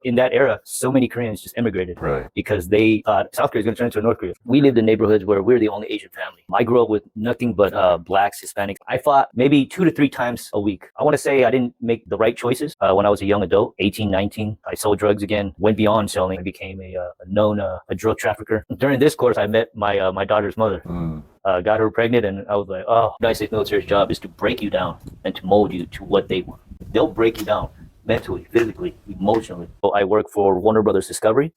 in that era, so many Koreans just immigrated, Right. because they thought South Korea was going to turn into North Korea. We lived in neighborhoods where we're the only Asian family. I grew up with nothing but blacks, Hispanics. I fought maybe 2 to 3 times a week. I want to say I didn't make the right choices when I was a young adult, 18, 19. I sold drugs again, went beyond selling. I became a known drug trafficker. During this course, I met my daughter's mother. Got her pregnant, and I was like, oh, United States military's job is to break you down and to mold you to what they want. They'll break you down mentally, physically, emotionally. So I work for Warner Brothers Discovery.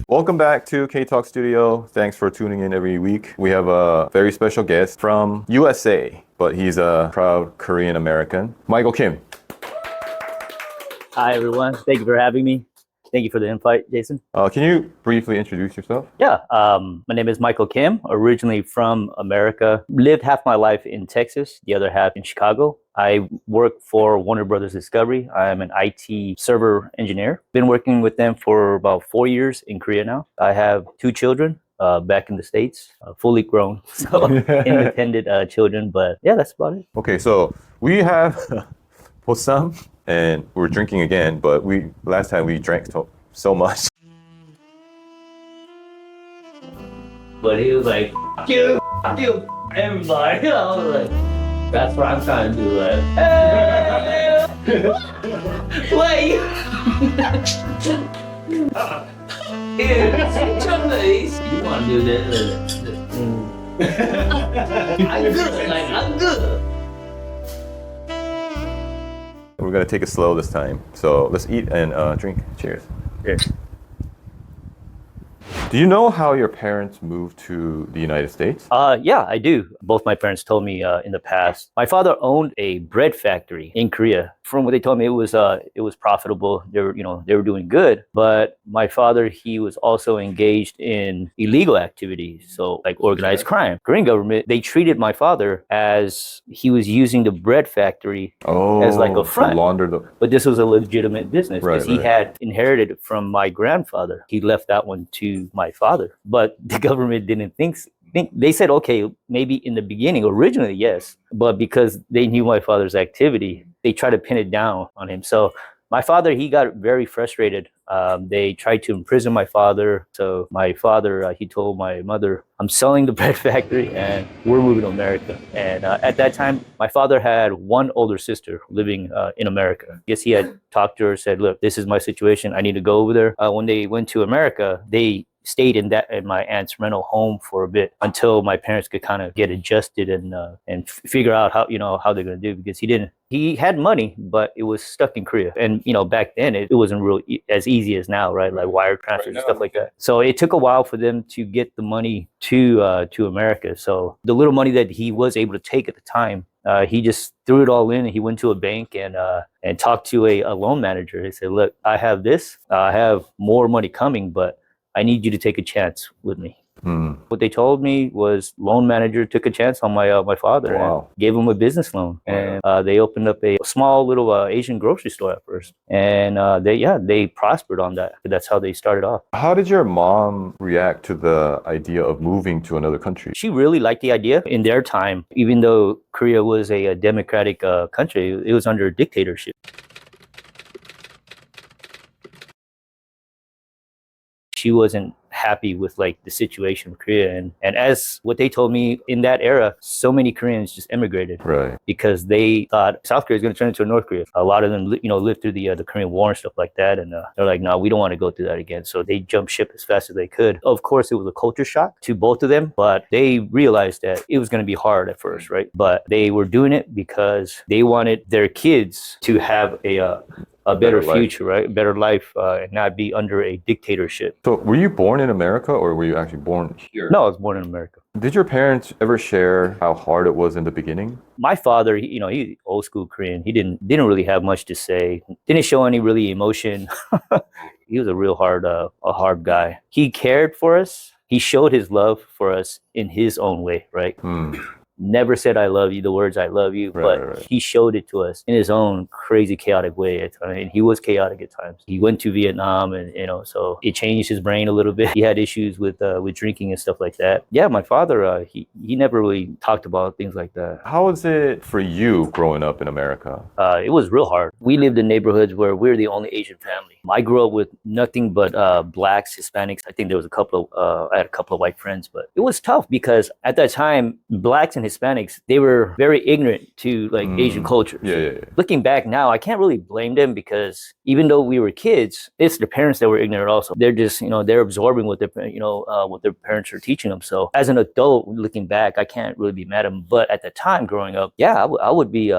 Welcome back to K-Talk Studio. Thanks for tuning in every week. We have a very special guest from USA, but he's a proud Korean American, Michael Kim. Hi, everyone. Thank you for having me. Thank you for the invite, Jason. Can you briefly introduce yourself? Yeah, my name is Michael Kim, originally from America. Lived half my life in Texas, the other half in Chicago. I work for Warner Brothers Discovery. I'm an IT server engineer. Been working with them for about 4 years in Korea now. I have 2 children back in the States, fully grown, so independent children. But yeah, that's about it. Okay, so we have 보쌈, and we're drinking again, but last time we drank so much. But he was like, F you, everybody. I was like, that's what I'm trying to do. Like, hey, wait. You want to do this? I'm good. Like, I'm good. We're gonna take it slow this time. So let's eat and drink. Cheers. Cheers. Do you know how your parents moved to the United States? Yeah, I do. Both my parents told me in the past. My father owned a bread factory in Korea. From what they told me, it was profitable. They were doing good. But my father, he was also engaged in illegal activities, so like organized crime. Korean government, they treated my father as he was using the bread factory as like a front. But this was a legitimate business because he had inherited it from my grandfather. He left that one to my father, but the government didn't think. They said, okay, maybe in the beginning, originally, yes, but because they knew my father's activity, they tried to pin it down on him. So my father, he got very frustrated. They tried to imprison my father. So my father, he told my mother, I'm selling the bread factory and we're moving to America. And at that time, my father had one older sister living in America. I guess he had talked to her, said, look, this is my situation. I need to go over there. When they went to America, they stayed in my aunt's rental home for a bit until my parents could kind of get adjusted and figure out how they're going to do, because he had money, but it was stuck in Korea. And, back then it wasn't real as easy as now, right? Like wire transfers and stuff like that. So it took a while for them to get the money to America. So the little money that he was able to take at the time, he just threw it all in, and he went to a bank and talked to a loan manager. He said, look, I have this, I have more money coming, but I need you to take a chance with me. What they told me was loan manager took a chance on my father and gave him a business loan. And they opened up a small little Asian grocery store at first. And they prospered on that. That's how they started off. How did your mom react to the idea of moving to another country? She really liked the idea. In their time, even though Korea was a democratic country, it was under a dictatorship. She wasn't happy with like the situation of Korea, and as what they told me, in that era, so many Koreans just immigrated, right? Because they thought South Korea is going to turn into North Korea. A lot of them, lived through the Korean War and stuff like that, and they're like, no, we don't want to go through that again. So they jumped ship as fast as they could. Of course, it was a culture shock to both of them, but they realized that it was going to be hard at first, right? But they were doing it because they wanted their kids to have a better future, right? Better life, and not be under a dictatorship. So were you born in America, or were you actually born here? No, I was born in America. Did your parents ever share how hard it was in the beginning? My father, he's old school Korean. He didn't really have much to say. Didn't show any really emotion. He was a real hard guy. He cared for us. He showed his love for us in his own way, right? never said I love you, the words I love you, but he showed it to us in his own crazy, chaotic way at times. And he was chaotic at times. He went to Vietnam and, so it changed his brain a little bit. He had issues with drinking and stuff like that. Yeah, my father, he never really talked about things like that. How was it for you growing up in America? It was real hard. We lived in neighborhoods where we're the only Asian family. I grew up with nothing but blacks, Hispanics. I think there was I had a couple of white friends, but it was tough because at that time, blacks and Hispanics, they were very ignorant to like Asian culture. Yeah. Looking back now, I can't really blame them because even though we were kids, it's their parents that were ignorant also. They're just, they're absorbing what what their parents are teaching them. So as an adult, looking back, I can't really be mad at them. But at the time growing up, yeah, I would be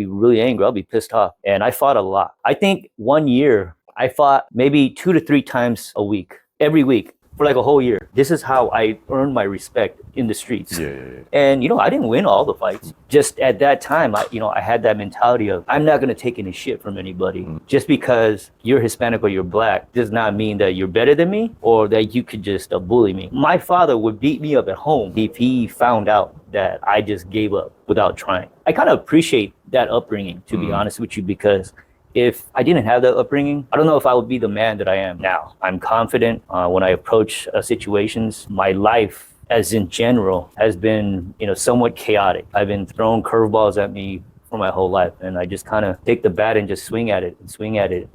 really angry. I'll be pissed off. And I fought a lot. I think 1 year, I fought maybe 2 to 3 times a week, every week for like a whole year. This is how I earned my respect in the streets. Yeah. And, I didn't win all the fights. Just at that time, I had that mentality of, I'm not going to take any shit from anybody. Just because you're Hispanic or you're black does not mean that you're better than me or that you could just bully me. My father would beat me up at home if he found out that I just gave up without trying. I kind of appreciate that upbringing, to be honest with you, because if I didn't have that upbringing, I don't know if I would be the man that I am now. I'm confident when I approach situations. My life, as in general, has been, somewhat chaotic. I've been thrown curveballs at me for my whole life, and I just kind of take the bat and just swing at it,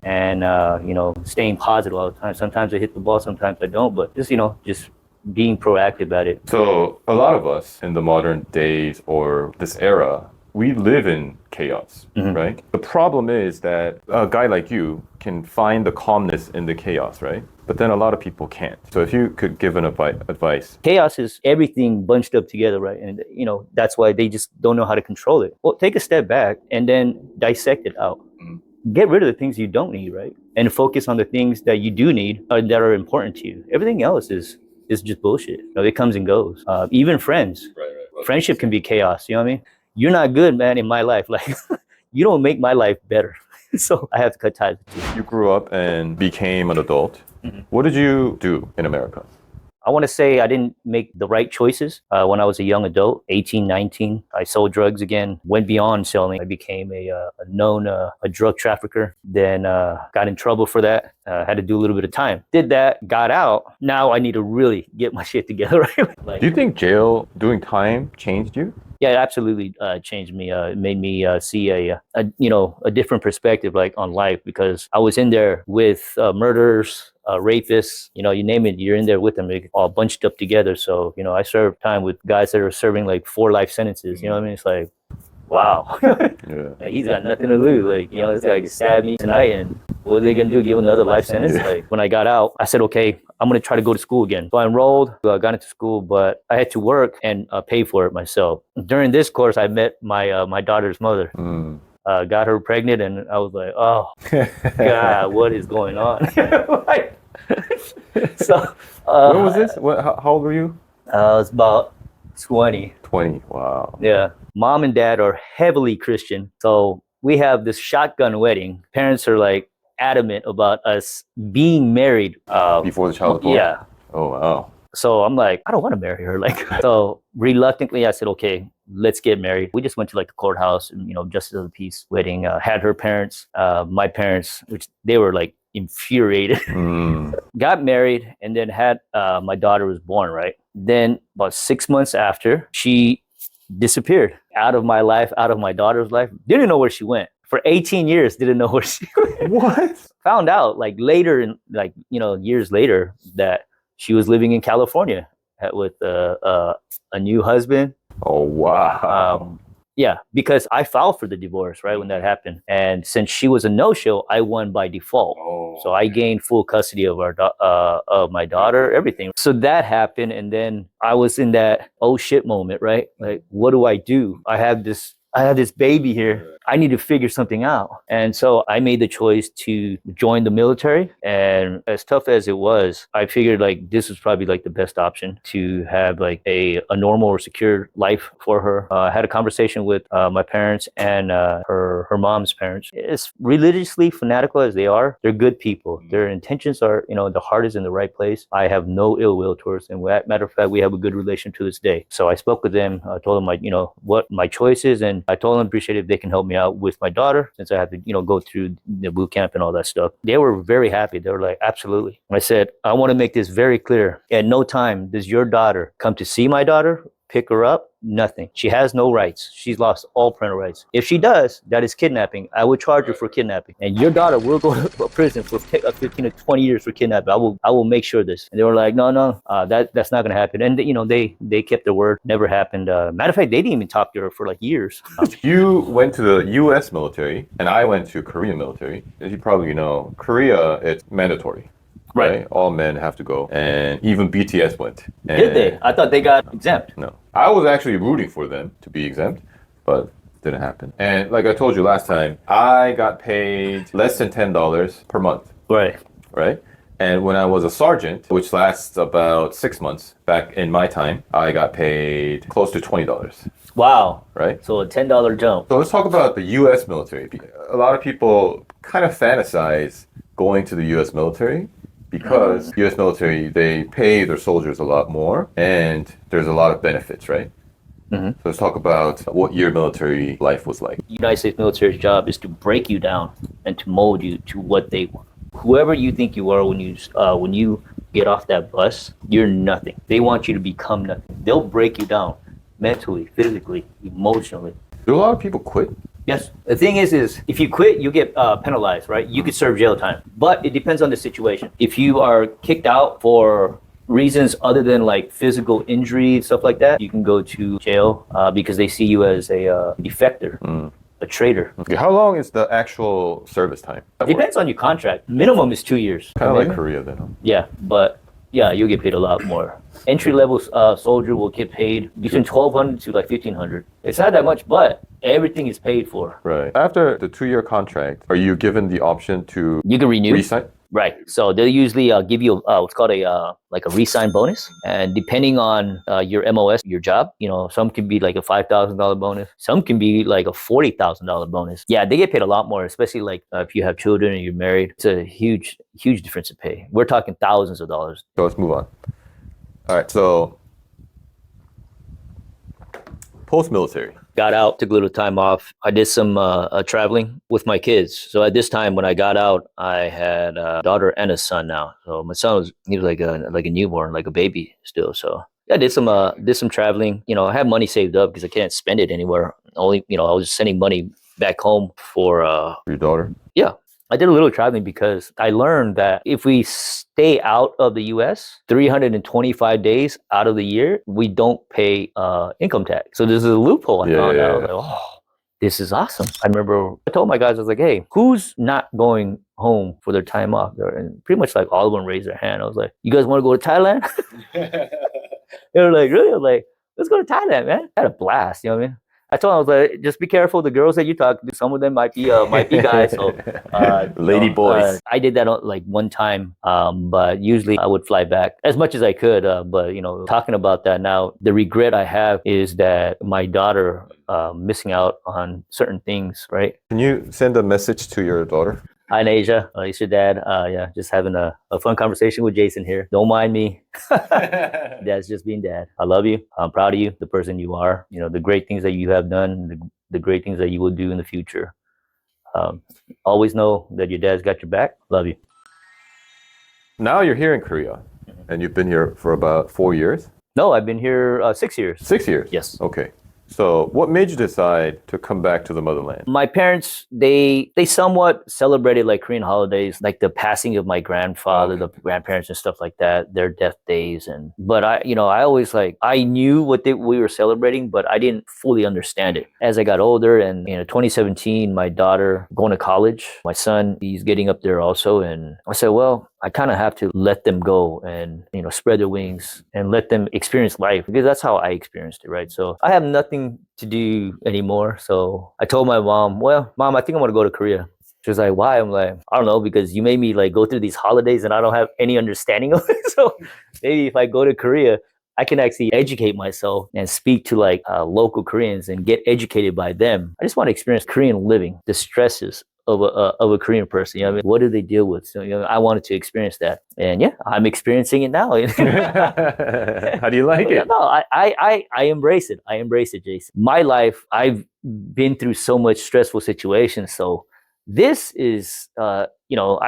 and staying positive all the time. Sometimes I hit the ball, sometimes I don't, but just being proactive at it. So a lot of us in the modern days or this era, we live in chaos, right? The problem is that a guy like you can find the calmness in the chaos, right? But then a lot of people can't. So if you could give an advice. Chaos is everything bunched up together, right? And, that's why they just don't know how to control it. Well, take a step back and then dissect it out. Get rid of the things you don't need, right? And focus on the things that you do need that are important to you. Everything else is just bullshit. It comes and goes. Even friends. Right. Friendship can be chaos, you know what I mean? You're not good, man, in my life. Like, you don't make my life better. So I have to cut ties with you. You grew up and became an adult. What did you do in America? I want to say I didn't make the right choices when I was a young adult, 18, 19. I sold drugs again, went beyond selling. I became a known drug trafficker, then got in trouble for that. Had to do a little bit of time. Did that, got out. Now I need to really get my shit together. Right? Do you think doing time changed you? Yeah, it absolutely changed me. It made me see a different perspective on life, because I was in there with murderers, rapists, you name it, you're in there with them, all bunched up together. So, I served time with guys that are serving 4 life sentences. You know what I mean? It's like, wow. Yeah. He's got nothing to lose. This guy could stab me tonight, and what are they going to do? Give him another life sentence? Yeah. When I got out, I said, okay, I'm going to try to go to school again. So I enrolled, got into school, but I had to work and pay for it myself. During this course, I met my daughter's mother. Got her pregnant, and I was like, oh, God, what is going on? So, when was this? How old were you? I was about 20. 20, wow. Yeah. Mom and dad are heavily Christian. So we have this shotgun wedding. Parents are adamant about us being married. Before the child was born? Yeah. Oh, wow. So I'm like, I don't want to marry her. So reluctantly, I said, okay, let's get married. We just went to the courthouse and, justice of the peace wedding, had her parents, my parents, which they were infuriated. Got married, and then had my daughter was born, right? Then about 6 months after, she disappeared out of my life, out of my daughter's life. Didn't know where she went. For 18 years, didn't know where she went. What? Found out later, years later, that she was living in California with a new husband. Oh, wow. Yeah, because I filed for the divorce, right, when that happened. And since she was a no-show, I won by default. Oh, so I gained full custody of of my daughter, everything. So that happened, and then I was in that oh shit moment, right? What do I do? I have this baby here. I need to figure something out. And so I made the choice to join the military. And as tough as it was, I figured like this was probably like the best option to have like a normal or secure life for her. I had a conversation with my parents and her mom's parents. As religiously fanatical as they are, they're good people. Their intentions are, the heart is in the right place. I have no ill will towards them. Matter of fact, we have a good relation to this day. So I spoke with them. I told them what my choice is, and I told them appreciate if they can help me out with my daughter since I have to go through the boot camp and all that stuff. They were very happy. They were like, absolutely. I said, I want to make this very clear. At no time does your daughter come to see my daughter, pick her up, nothing. She has no rights. She's lost all parental rights. If she does, that is kidnapping. I would charge her for kidnapping. And your daughter will go to prison for 15 to 20 years for kidnapping. I will make sure of this. And they were like, no, that's not going to happen. And they kept their word. Never happened. Matter of fact, they didn't even talk to her for like years. You went to the U.S. military, and I went to Korean military. As you probably know, Korea, it's mandatory. Right. All men have to go. And even BTS went. And did they? I thought they got exempt. No. I was actually rooting for them to be exempt, but it didn't happen. And like I told you last time, I got paid less than $10 per month. Right. Right? And when I was a sergeant, which lasts about 6 months, back in my time, I got paid close to $20. Wow. Right? So a $10 jump. So let's talk about the U.S. military. A lot of people kind of fantasize going to the U.S. military because U.S. military, they pay their soldiers a lot more and there's a lot of benefits, right? Mm-hmm. So let's talk about what your military life was like. The United States military's job is to break you down and to mold you to what they want. Whoever you think you are when you get off that bus, you're nothing. They want you to become nothing. They'll break you down mentally, physically, emotionally. Do a lot of people quit? Yes. The thing is if you quit, you get penalized, right? You could serve jail time. But it depends on the situation. If you are kicked out for reasons other than like physical injury, stuff like that, you can go to jail because they see you as a defector. A traitor. Okay, how long is the actual service time? Depends on your contract. Minimum is 2 years. Kind of like Korea then. Huh? Yeah, but yeah, you'll get paid a lot more. Entry level soldier will get paid between $1,200 to like $1,500. It's not that much, but everything is paid for. Right. After the 2-year contract, are you given the option to you can renew? Resign? Right. So they'll usually give you what's called a re-sign bonus, and depending on your MOS, your job, some can be like a $5,000 bonus, some can be like a $40,000 bonus. Yeah, they get paid a lot more, especially like if you have children and you're married. It's a huge difference in pay. We're talking thousands of dollars. So let's move on. All right. So post-military. Got out, took a little time off. I did some traveling with my kids. So at this time, when I got out, I had a daughter and a son now. So my son was like a newborn, like a baby still. So yeah, I did some traveling. I had money saved up because I can't spend it anywhere. Only I was sending money back home for your daughter. Yeah. I did a little traveling because I learned that if we stay out of the U.S. 325 days out of the year, we don't pay income tax. So this is a loophole I found out. I was like, oh, this is awesome. I remember I told my guys, I was like, hey, who's not going home for their time off? And pretty much like all of them raised their hand. I was like, you guys want to go to Thailand? They were like, really? I was like, let's go to Thailand, man. I had a blast, you know what I mean? I told him, I was like, just be careful. The girls that you talk to, some of them might be guys. So, lady boys. I did that like one time, but usually I would fly back as much as I could. But talking about that now, the regret I have is that my daughter missing out on certain things. Right? Can you send a message to your daughter? Hi, Asia. It's your dad. Yeah, just having a fun conversation with Jason here. Don't mind me. Dad's just being dad. I love you. I'm proud of you, the person you are. The great things that you have done, the great things that you will do in the future. Always know that your dad's got your back. Love you. Now you're here in Korea, and you've been here for about 4 years? No, I've been here 6 years. 6 years? Yes. Okay. So what made you decide to come back to the motherland? My parents, they somewhat celebrated like Korean holidays, like the passing of my grandfather, the grandparents and stuff like that, their death days. But I always I knew what we were celebrating, but I didn't fully understand it. As I got older and 2017, my daughter going to college, my son, he's getting up there also. And I said, well, I kind of have to let them go and, spread their wings and let them experience life because that's how I experienced it, right? So I have nothing to do anymore. So I told my mom, well, Mom, I think I'm going to go to Korea. She was like, why? I'm like, I don't know, because you made me like go through these holidays and I don't have any understanding of it. So maybe if I go to Korea, I can actually educate myself and speak to like local Koreans and get educated by them. I just want to experience Korean living, the stresses of a Korean person. What do they deal with? So I wanted to experience that, and yeah, I'm experiencing it now. How do you like it? No, I embrace it. I embrace it, Jason. My life, I've been through so much stressful situations, so this is, I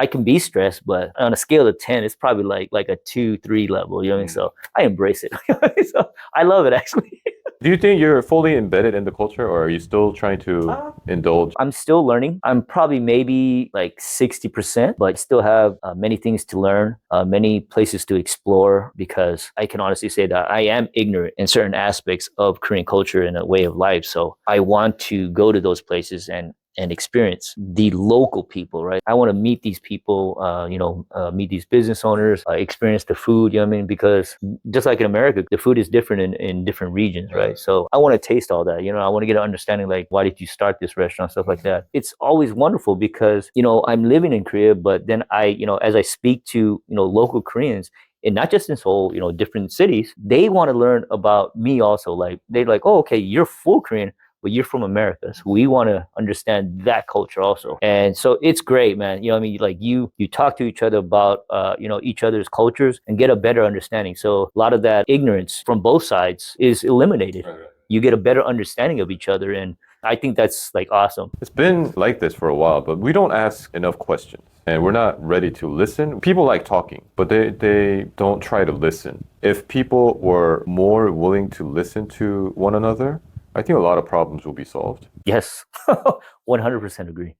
can be stressed, but on a scale of 10, it's probably like a 2-3 level. So I embrace it. So I love it actually. Do you think you're fully embedded in the culture, or are you still trying to indulge? I'm still learning. I'm probably maybe like 60%, but still have many things to learn, many places to explore, because I can honestly say that I am ignorant in certain aspects of Korean culture and a way of life. So I want to go to those places and experience the local people, right? I want to meet these people, meet these business owners, experience the food, because just like in America, the food is different in different regions, right? So I want to taste all that, I want to get an understanding, like, why did you start this restaurant, stuff like that. It's always wonderful because, I'm living in Korea, but then as I speak to, local Koreans, and not just in Seoul, different cities, they want to learn about me also. Like, they're like, oh, okay, you're full Korean, but you're from America. So we want to understand that culture also. And so it's great, man. Like you talk to each other about, each other's cultures and get a better understanding. So a lot of that ignorance from both sides is eliminated. Right. You get a better understanding of each other. And I think that's like awesome. It's been like this for a while, but we don't ask enough questions. And we're not ready to listen. People like talking, but they don't try to listen. If people were more willing to listen to one another, I think a lot of problems will be solved. Yes, 100% agree.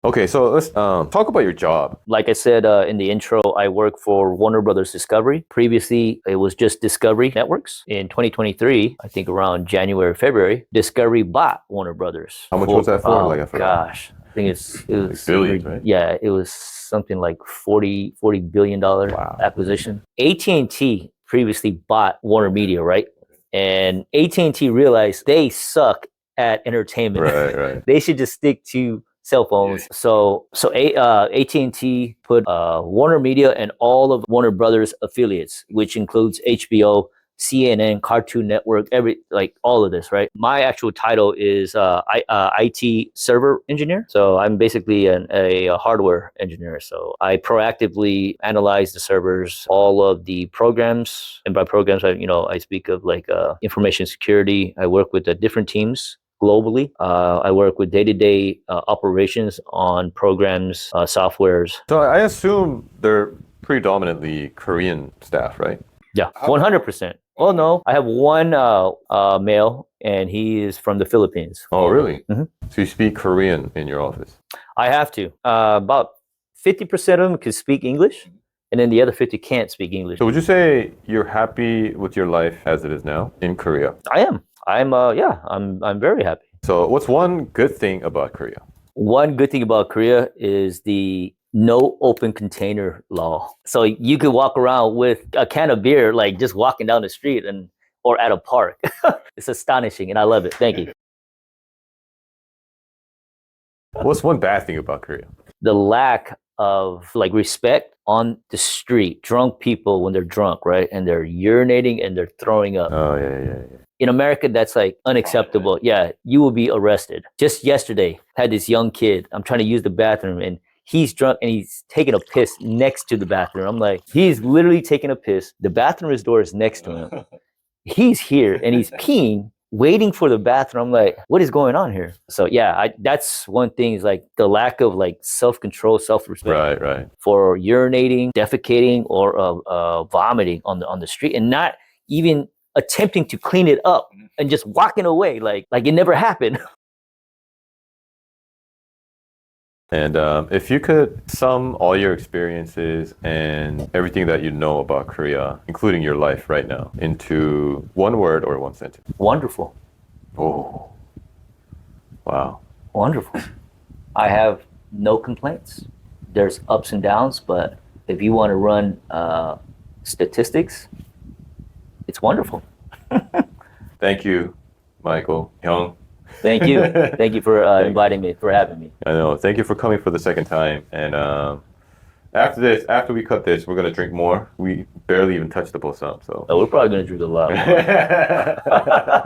Okay, so let's talk about your job. Like I said in the intro, I work for Warner Brothers Discovery. Previously, it was just Discovery Networks. In 2023, I think around January, February, Discovery bought Warner Brothers. How much was that for? Oh, I forgot. gosh. I think it was like billions, right? Yeah, it was something like $40 billion acquisition. AT&T previously bought Warner Media, right? And AT&T realized they suck at entertainment. Right. They should just stick to cell phones. So AT&T put Warner Media and all of Warner Brothers affiliates, which includes HBO, CNN, Cartoon Network, all of this, right? My actual title is IT server engineer. So I'm basically a hardware engineer. So I proactively analyze the servers, all of the programs, and by programs, I speak of like information security. I work with the different teams globally. I work with day-to-day operations on programs, softwares. So I assume they're predominantly Korean staff, right? Yeah, 100%. Oh, no. I have one male, and he is from the Philippines. Oh, really? Mm-hmm. So you speak Korean in your office? I have to. About 50% of them can speak English, and then the other 50 can't speak English. So would you say you're happy with your life as it is now in Korea? I am. I'm very happy. So what's one good thing about Korea? One good thing about Korea is the no open container law. So you could walk around with a can of beer, like just walking down the street or at a park. It's astonishing, and I love it. Thank you. What's one bad thing about Korea? The lack of respect on the street. Drunk people when they're drunk, right? And they're urinating and they're throwing up. Oh, yeah. In America, that's like unacceptable. Yeah, you will be arrested. Just yesterday, had this young kid. I'm trying to use the bathroom, and he's drunk and he's taking a piss next to the bathroom. I'm like, he's literally taking a piss. The bathroom door is next to him. He's here and he's peeing, waiting for the bathroom. I'm like, what is going on here? So yeah, that's one thing, is like the lack of like self-control, self-respect. Right. For urinating, defecating, or vomiting on the street, and not even attempting to clean it up and just walking away like it never happened. And if you could sum all your experiences and everything that you know about Korea, including your life right now, into one word or one sentence. Wonderful. Oh, wow. Wonderful. I have no complaints. There's ups and downs, but if you want to run statistics, it's wonderful. Thank you, Michael, Hyung. Thank you. Thank you for inviting me, for having me. I know. Thank you for coming for the second time. And after we cut this, we're gonna drink more. We barely even touched the bossam, so We're probably going to drink a lot more.